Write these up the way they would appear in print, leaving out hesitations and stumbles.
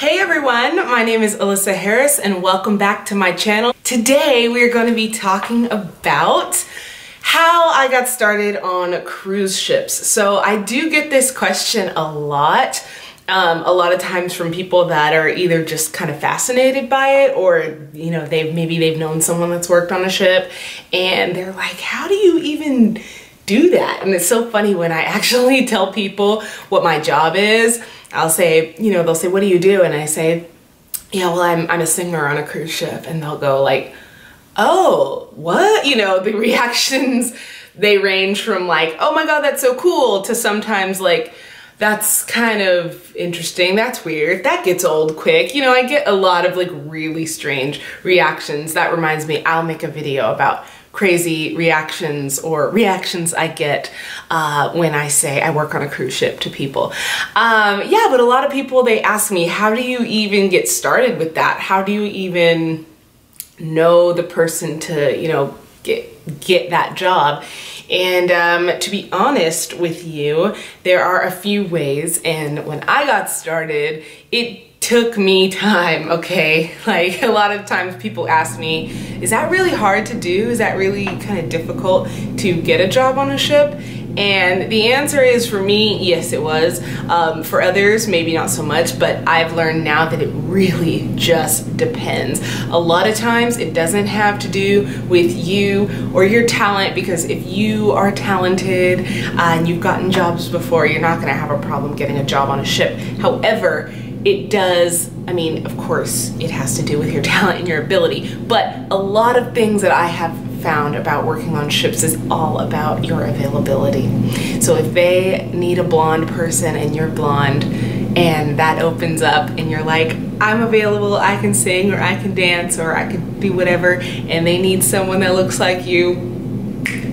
Hey everyone, my name is Alyssa Harris and welcome back to my channel. Today we're going to be talking about how I got started on cruise ships. So I do get this question a lot of times from people that are either just kind of fascinated by it, or you know, maybe they've known someone that's worked on a ship and they're like, how do you even do that? And it's so funny when I actually tell people what my job is. I'll say, you know, they'll say, what do you do? And I say, yeah, well, I'm a singer on a cruise ship. And they'll go like, oh, what? You know, the reactions, they range from like, oh my God, that's so cool, to sometimes like, that's kind of interesting, that's weird, that gets old quick. You know, I get a lot of like really strange reactions. That reminds me, I'll make a video about crazy reactions or reactions I get when I say I work on a cruise ship to people. Yeah, but a lot of people, they ask me, how do you even get started with that? How do you even know the person to, you know, get that job? And to be honest with you, there are a few ways, and when I got started, it took me time, okay? Like a lot of times people ask me, is that really hard to do? Is that really kind of difficult to get a job on a ship? And the answer is, for me, yes, it was. For others, maybe not so much, but I've learned now that it really just depends. A lot of times it doesn't have to do with you or your talent, because if you are talented and you've gotten jobs before, you're not gonna have a problem getting a job on a ship. However, it does, I mean, of course, it has to do with your talent and your ability, but a lot of things that I have found about working on ships is all about your availability. So if they need a blonde person and you're blonde, and that opens up and you're like, I'm available, I can sing or I can dance or I can do whatever, and they need someone that looks like you,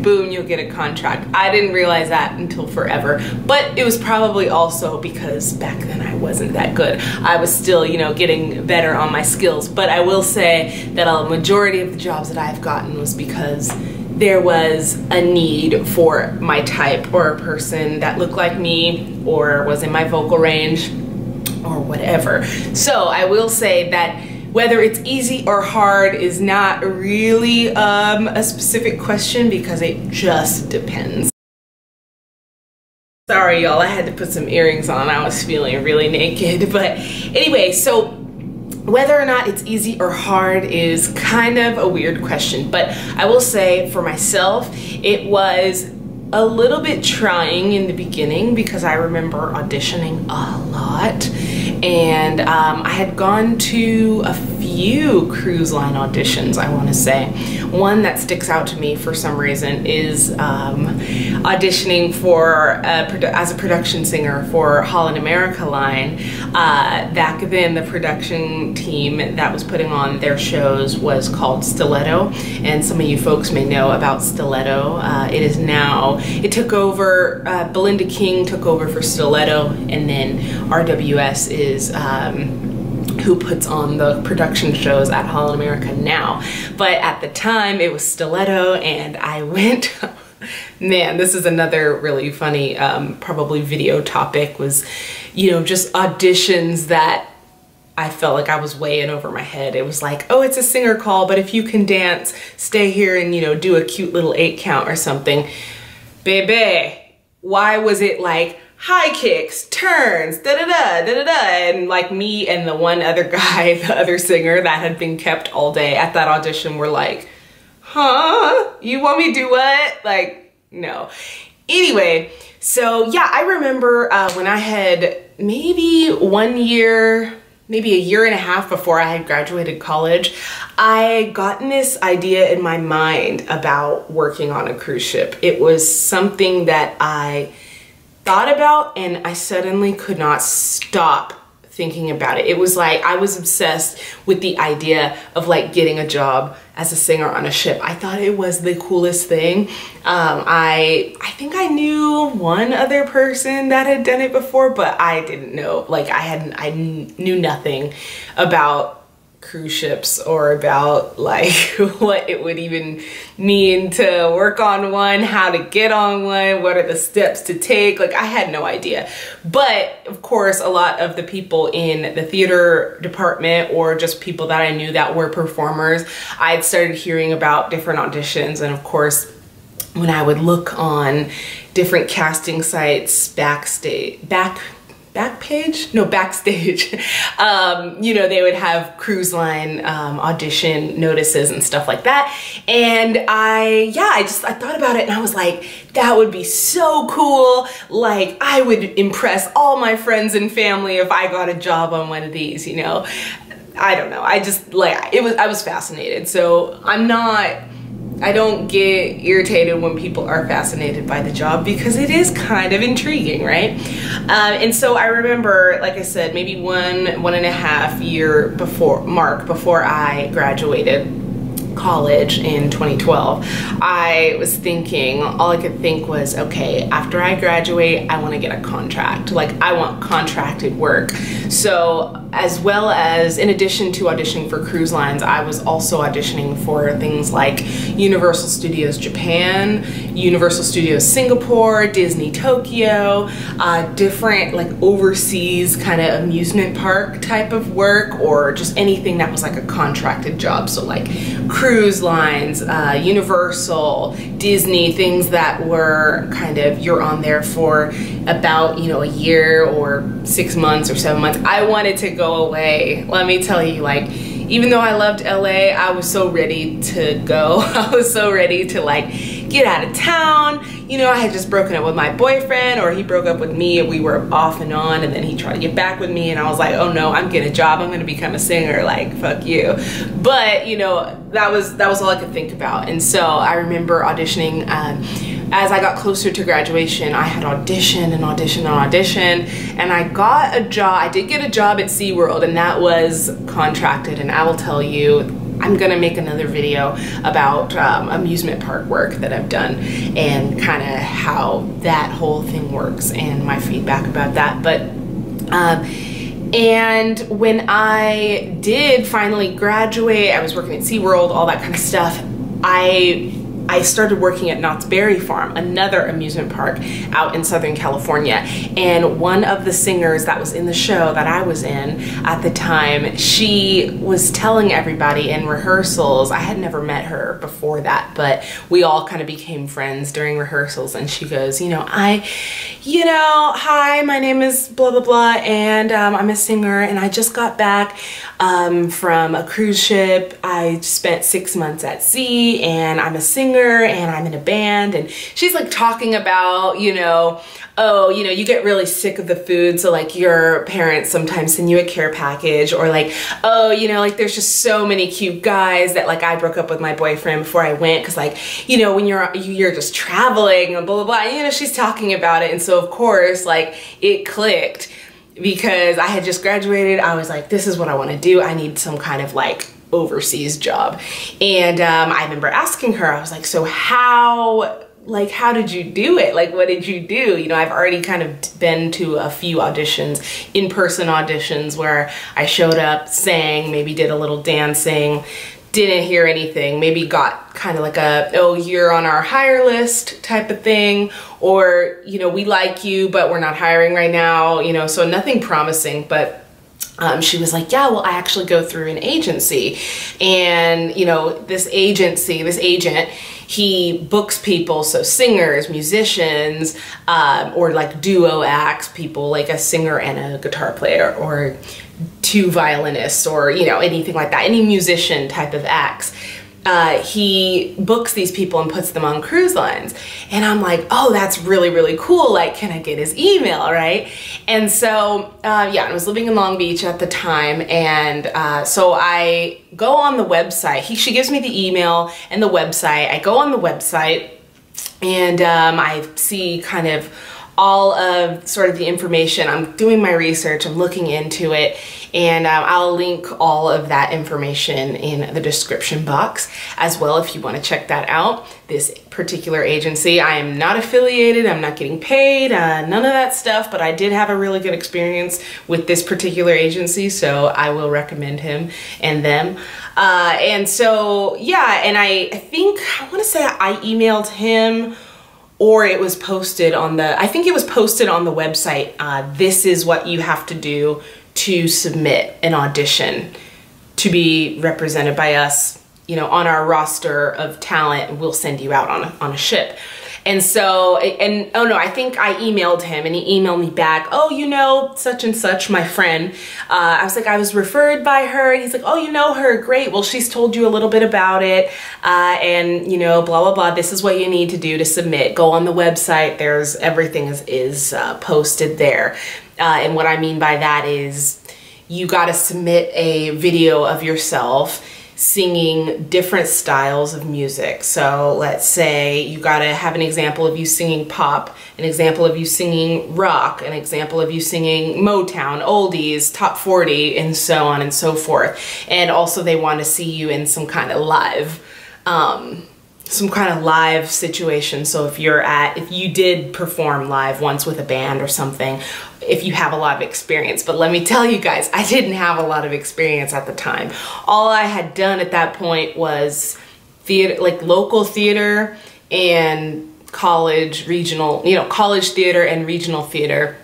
boom, you'll get a contract. I didn't realize that until forever, but it was probably also because back then I wasn't that good. I was still, you know, getting better on my skills. But I will say that a majority of the jobs that I've gotten was because there was a need for my type, or a person that looked like me or was in my vocal range or whatever. So I will say that whether it's easy or hard is not really a specific question, because it just depends. Sorry y'all, I had to put some earrings on. I was feeling really naked. But anyway, so whether or not it's easy or hard is kind of a weird question. But I will say for myself, it was a little bit trying in the beginning, because I remember auditioning a lot. And I had gone to a few cruise line auditions, I want to say. One that sticks out to me for some reason is auditioning for as a production singer for Holland America Line. Back then, the production team that was putting on their shows was called Stiletto, and some of you folks may know about Stiletto. It is now, it took over, Belinda King took over for Stiletto, and then RWS is who puts on the production shows at Holland America now. But at the time it was Stiletto, and I went, man, this is another really funny probably video topic, was, you know, just auditions that I felt like I was way in over my head. It was like, oh, it's a singer call, but if you can dance, stay here and, you know, do a cute little 8 count or something. Baby, why was it like high kicks, turns, da-da-da, da-da-da, and like me and the one other guy, the other singer that had been kept all day at that audition, were like, huh? You want me to do what? Like, no. Anyway, so yeah, I remember when I had maybe 1 year, maybe a year and a half before I had graduated college, I gotten this idea in my mind about working on a cruise ship. It was something that I thought about, and I suddenly could not stop thinking about it. It was like I was obsessed with the idea of like getting a job as a singer on a ship. I thought it was the coolest thing. I think I knew one other person that had done it before, but I didn't know, like I knew nothing about cruise ships or about like what it would even mean to work on one, how to get on one, what are the steps to take. Like I had no idea. But of course, a lot of the people in the theater department or just people that I knew that were performers, I'd started hearing about different auditions. And of course, when I would look on different casting sites, backstage, you know, they would have cruise line audition notices and stuff like that. And I thought about it and I was like, that would be so cool. Like I would impress all my friends and family if I got a job on one of these, you know. I don't know. I just like, I was fascinated. So I don't get irritated when people are fascinated by the job because it is kind of intriguing, right? And so I remember, like I said, maybe one and a half year mark before I graduated college in 2012, I was thinking, all I could think was, okay, after I graduate, I want to get a contract. Like I want contracted work. So as well as, in addition to auditioning for cruise lines, I was also auditioning for things like Universal Studios Japan, Universal Studios Singapore, Disney Tokyo, different like overseas kind of amusement park type of work, or just anything that was like a contracted job. So like cruise lines, Universal, Disney, things that were kind of, you're on there for about, you know, a year or 6 months or 7 months. I wanted to go away. Let me tell you, like, even though I loved LA, I was so ready to go. I was so ready to like get out of town. You know, I had just broken up with my boyfriend, or he broke up with me and we were off and on, and then he tried to get back with me and I was like, oh no, I'm getting a job. I'm gonna become a singer, like fuck you. But you know, that was all I could think about. And so I remember auditioning, as I got closer to graduation, I had auditioned and auditioned and auditioned, and I got a job. I did get a job at SeaWorld, and that was contracted, and I will tell you, I'm gonna make another video about amusement park work that I've done and kind of how that whole thing works and my feedback about that. But and when I did finally graduate, I was working at SeaWorld, all that kind of stuff. I started working at Knott's Berry Farm, another amusement park out in Southern California. And one of the singers that was in the show that I was in at the time, she was telling everybody in rehearsals, I had never met her before that, but we all kind of became friends during rehearsals. And she goes, hi, my name is blah, blah, blah, and I'm a singer, and I just got back from a cruise ship. I spent 6 months at sea, and I'm a singer, and I'm in a band. And she's like talking about, oh, you get really sick of the food, so like your parents sometimes send you a care package, or like, oh, like there's just so many cute guys that like I broke up with my boyfriend before I went, because like, when you're just traveling and blah, blah, blah, she's talking about it. And so of course, like it clicked, because I had just graduated. I was like, this is what I want to do. I need some kind of like overseas job. And I remember asking her, I was like, so how did you do it? Like, what did you do? I've already kind of been to a few auditions, in-person auditions, where I showed up, sang, maybe did a little dancing, didn't hear anything, maybe got kind of like a, oh, you're on our hire list type of thing, or, we like you, but we're not hiring right now, so nothing promising. But she was like, yeah, well, I actually go through an agency, and this agent, he books people, so singers, musicians, or like duo acts, people like a singer and a guitar player, or two violinists, or anything like that, any musician type of acts. He books these people and puts them on cruise lines. And I'm like, oh, that's really, really cool. Like, can I get his email, right? And so, yeah, I was living in Long Beach at the time. And so I go on the website. She gives me the email and the website. I go on the website, and I see kind of all of sort of the information. I'm doing my research, I'm looking into it, and I'll link all of that information in the description box as well if you want to check that out. This particular agency, I am not affiliated, I'm not getting paid, none of that stuff, but I did have a really good experience with this particular agency, so I will recommend him and them. And so, yeah, and I think, I want to say I emailed him, or it was posted on the, I think it was posted on the website. This is what you have to do to submit an audition to be represented by us, you know, on our roster of talent, and we'll send you out on a ship. And so, and oh no, I think I emailed him and he emailed me back, oh, you know, such and such, my friend. I was like, I was referred by her. And he's like, oh, you know her, great. Well, she's told you a little bit about it. And you know, blah, blah, blah. This is what you need to do to submit. Go on the website. There's everything is posted there. And what I mean by that is you got to submit a video of yourself singing different styles of music. So let's say you gotta have an example of you singing pop, an example of you singing rock, an example of you singing Motown, oldies, top 40, and so on and so forth. And also they want to see you in some kind of live situation. So if you did perform live once with a band or something, if you have a lot of experience. But let me tell you guys, I didn't have a lot of experience at the time. All I had done at that point was theater, like local theater and college, regional, you know, college theater and regional theater,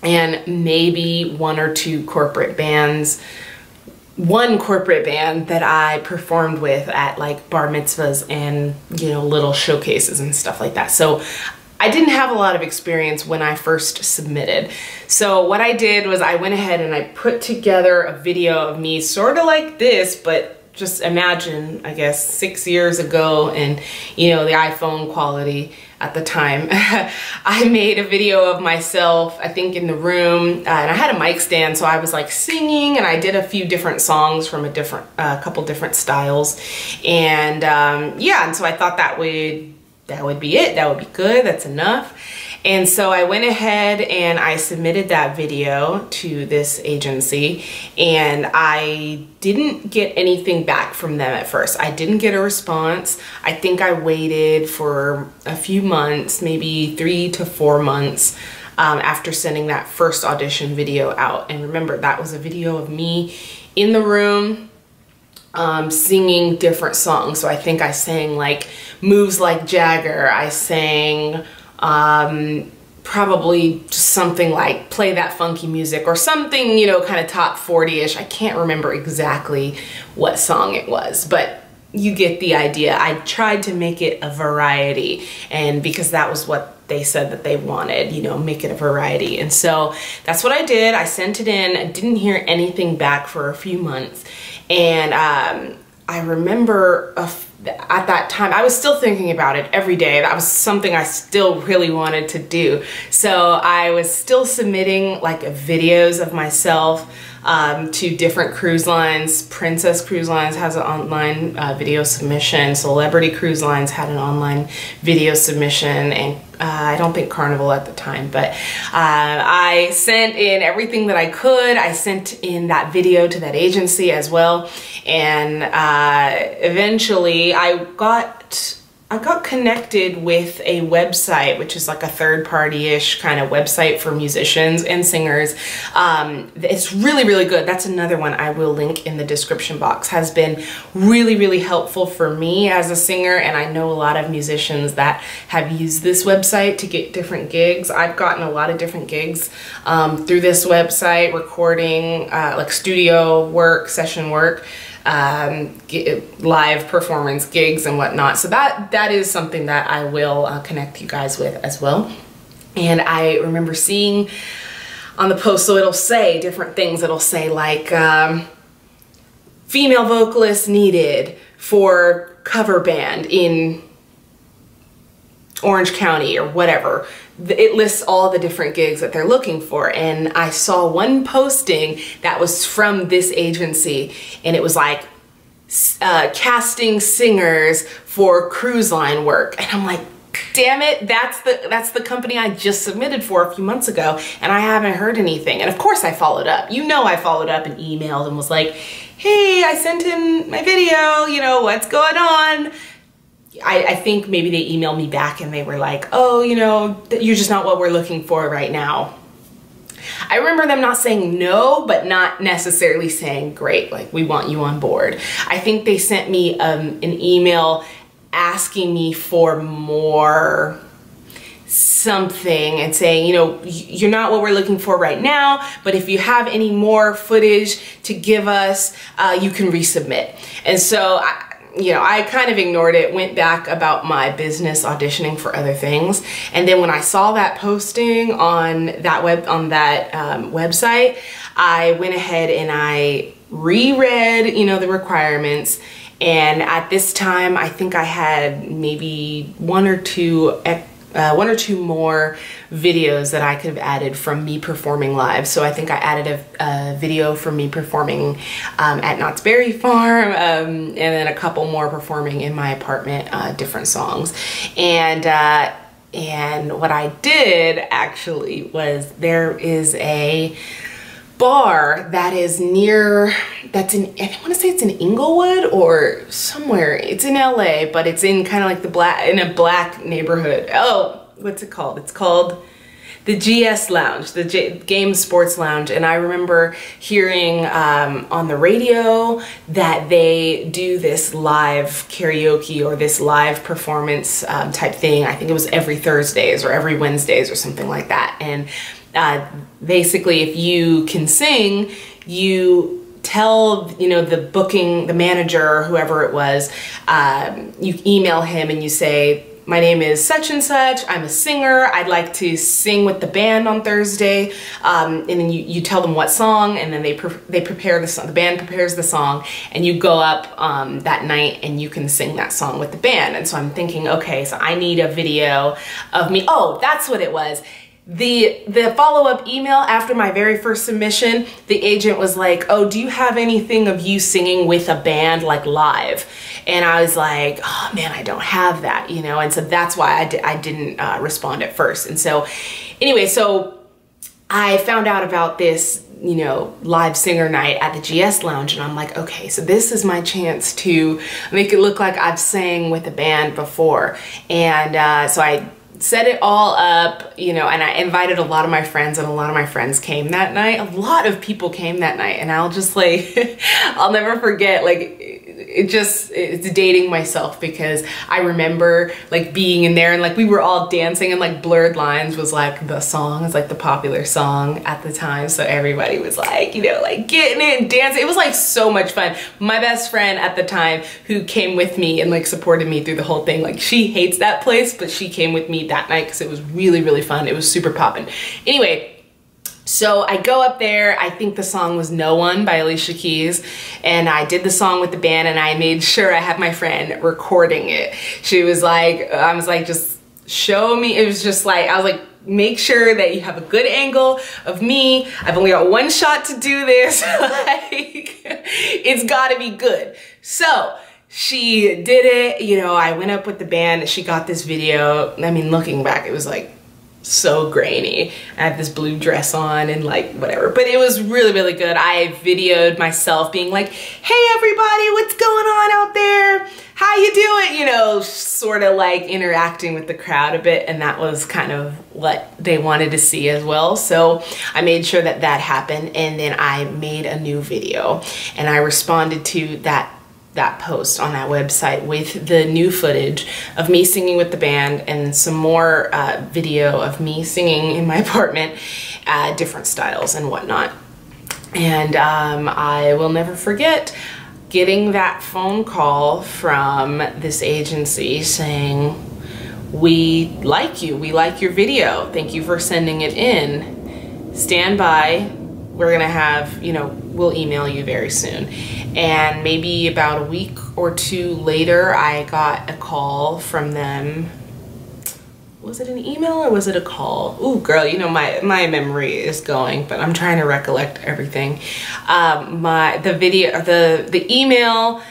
and maybe one or two corporate bands. One corporate band that I performed with at like bar mitzvahs and, you know, little showcases and stuff like that. So I didn't have a lot of experience when I first submitted. So what I did was I went ahead and I put together a video of me sort of like this, but just imagine, I guess, 6 years ago and, you know, the iPhone quality at the time. I made a video of myself, I think in the room, and I had a mic stand, so I was like singing, and I did a few different songs from a couple different styles. And yeah, and so I thought that would be it. That would be good. That's enough. And so I went ahead and I submitted that video to this agency, and I didn't get anything back from them at first. I didn't get a response. I think I waited for a few months, maybe 3 to 4 months after sending that first audition video out. And remember, that was a video of me in the room singing different songs. So I think I sang like Moves Like Jagger. I sang probably just something like Play That Funky Music or something, you know, kind of top 40-ish. I can't remember exactly what song it was, but you get the idea. I tried to make it a variety, and because that was what they said that they wanted, you know, make it a variety. And so that's what I did. I sent it in. I didn't hear anything back for a few months. And I remember at that time, I was still thinking about it every day. That was something I still really wanted to do. So I was still submitting like videos of myself to different cruise lines. Princess Cruise Lines has an online video submission. Celebrity Cruise Lines had an online video submission, and I don't think Carnival at the time, but I sent in everything that I could. I sent in that video to that agency as well, and eventually I got connected with a website, which is like a third-party-ish kind of website for musicians and singers. It's really, really good. That's another one I will link in the description box. Has been really, really helpful for me as a singer, and I know a lot of musicians that have used this website to get different gigs. I've gotten a lot of different gigs through this website, recording, like studio work, session work, live performance gigs and whatnot. So that is something that I will connect you guys with as well. And I remember seeing on the post, so it'll say different things. It'll say like female vocalist needed for cover band in Orange County or whatever. It lists all the different gigs that they're looking for, and I saw one posting that was from this agency, and it was like casting singers for cruise line work, and I'm like, damn it, that's the company I just submitted for a few months ago, and I haven't heard anything. And of course I followed up. You know, I followed up and emailed and was like, hey, I sent in my video, you know, what's going on? I think maybe they emailed me back and they were like, oh, you know, you're just not what we're looking for right now. I remember them not saying no, but not necessarily saying, great, like, we want you on board. I think they sent me an email asking me for more something and saying, you know, you're not what we're looking for right now, but if you have any more footage to give us, you can resubmit. And so you know, I kind of ignored it, went back about my business auditioning for other things. And then when I saw that posting on that website, I went ahead and I reread, you know, the requirements. And at this time, I think I had maybe one or two more videos that I could have added from me performing live. So I think I added a video from me performing at Knott's Berry Farm, and then a couple more performing in my apartment, different songs. And what I did actually was, there is a bar that is near, I want to say it's in Inglewood or somewhere. It's in LA, but it's in kind of like in a black neighborhood. Oh, what's it called? It's called the GS Lounge, the Game Sports Lounge. And I remember hearing on the radio that they do this live karaoke or this live performance type thing. I think it was every Thursdays or every Wednesdays or something like that. And basically, if you can sing, you tell, you know, the manager or whoever it was, you email him and you say, my name is such and such, I'm a singer, I'd like to sing with the band on Thursday, and then you tell them what song, and then they prepare the song, the band prepares the song, and you go up that night and you can sing that song with the band. And so I'm thinking, okay, so I need a video of me. Oh, that's what it was. The follow-up email after my very first submission, the agent was like, oh, do you have anything of you singing with a band, like live? And I was like, oh man, I don't have that, you know? And so that's why I didn't respond at first. And so anyway, so I found out about this, you know, live singer night at the GS Lounge, and I'm like, okay, so this is my chance to make it look like I've sang with a band before. And so I set it all up, you know, and I invited a lot of my friends, and a lot of my friends came that night. A lot of people came that night, and I'll just like, I'll never forget, like, it's dating myself, because I remember like being in there and like we were all dancing, and like Blurred Lines was like the song, it's like the popular song at the time. So everybody was like, you know, like getting it and dancing. It was like so much fun. My best friend at the time, who came with me and like supported me through the whole thing, like she hates that place, but she came with me that night because it was really, really fun. It was super poppin'. Anyway, so I go up there, I think the song was No One by Alicia Keys, and I did the song with the band, and I made sure I had my friend recording it. She was like, I was like, just show me. It was just like, I was like, make sure that you have a good angle of me. I've only got one shot to do this. Like, it's gotta be good. So she did it, you know, I went up with the band, she got this video. I mean, looking back, it was like so grainy. I had this blue dress on and like whatever, but it was really, really good. I videoed myself being like, hey everybody, what's going on out there? How you doing? You know, sort of like interacting with the crowd a bit, and that was kind of what they wanted to see as well. So I made sure that that happened, and then I made a new video, and I responded to that post on that website with the new footage of me singing with the band and some more video of me singing in my apartment, different styles and whatnot. And I will never forget getting that phone call from this agency saying, we like you, we like your video, thank you for sending it in, stand by, we're gonna have, you know, we'll email you very soon. And maybe about a week or two later, I got a call from them. Was it an email or was it a call? Ooh, girl, you know, my memory is going, but I'm trying to recollect everything. The email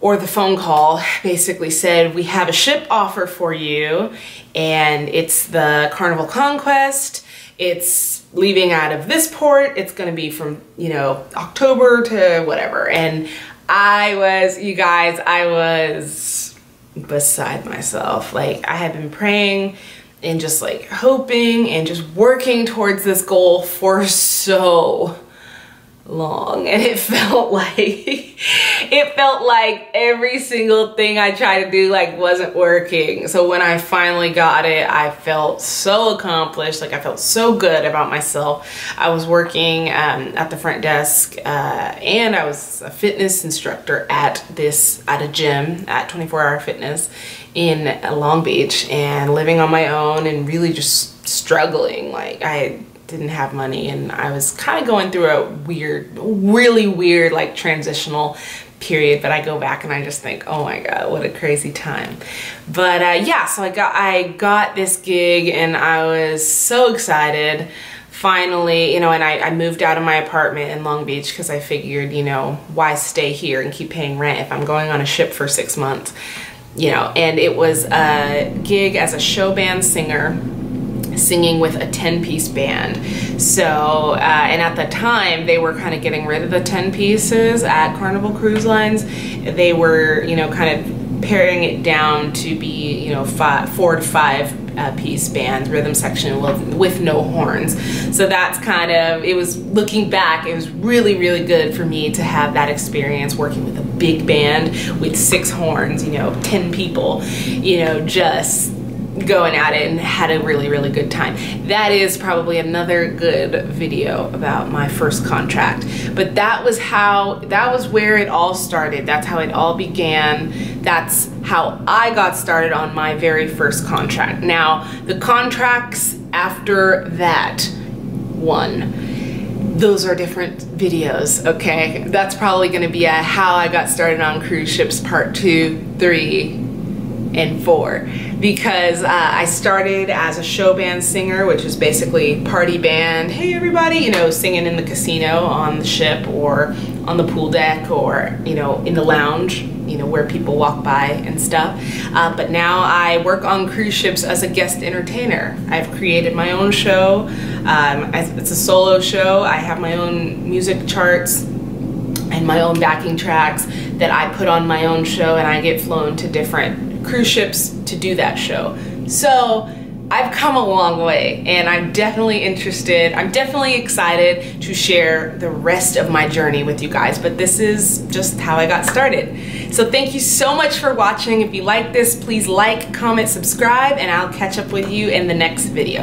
or the phone call basically said, we have a ship offer for you, and it's the Carnival Conquest. It's leaving out of this port. It's gonna be from, you know, October to whatever. And you guys, I was beside myself. Like, I had been praying and just like hoping and just working towards this goal for so long, and it felt like every single thing I tried to do like wasn't working. So when I finally got it, I felt so accomplished. Like, I felt so good about myself. I was working at the front desk, and I was a fitness instructor at a gym at 24 Hour Fitness in Long Beach, and living on my own and really just struggling. Like, I didn't have money, and I was kind of going through a really weird like transitional period. But I go back and I just think, oh my God, what a crazy time. But yeah, so I got this gig, and I was so excited. Finally, you know, and I moved out of my apartment in Long Beach because I figured, you know, why stay here and keep paying rent if I'm going on a ship for 6 months, you know. And it was a gig as a show band singer, singing with a 10-piece band. So, and at the time, they were kind of getting rid of the 10 pieces at Carnival Cruise Lines. They were, you know, kind of paring it down to be, you know, 4 to 5 piece bands, rhythm section with no horns. So that's kind of, it was, looking back, it was really good for me to have that experience working with a big band with 6 horns, you know, 10 people, you know, just going at it, and had a really good time. That is probably another good video about my first contract. But that was where it all started. That's how it all began. That's how I got started on my very first contract. Now, the contracts after that one, those are different videos, okay? That's probably gonna be a how I got started on cruise ships part 2, 3, and 4, because I started as a show band singer, which is basically party band. Hey everybody, you know, singing in the casino on the ship, or on the pool deck, or, you know, in the lounge, you know, where people walk by and stuff. But now I work on cruise ships as a guest entertainer. I've created my own show. It's a solo show. I have my own music charts and my own backing tracks that I put on my own show, and I get flown to different cruise ships to do that show. So I've come a long way, and I'm definitely interested. I'm definitely excited to share the rest of my journey with you guys, but this is just how I got started. So thank you so much for watching. If you like this, please like, comment, subscribe, and I'll catch up with you in the next video.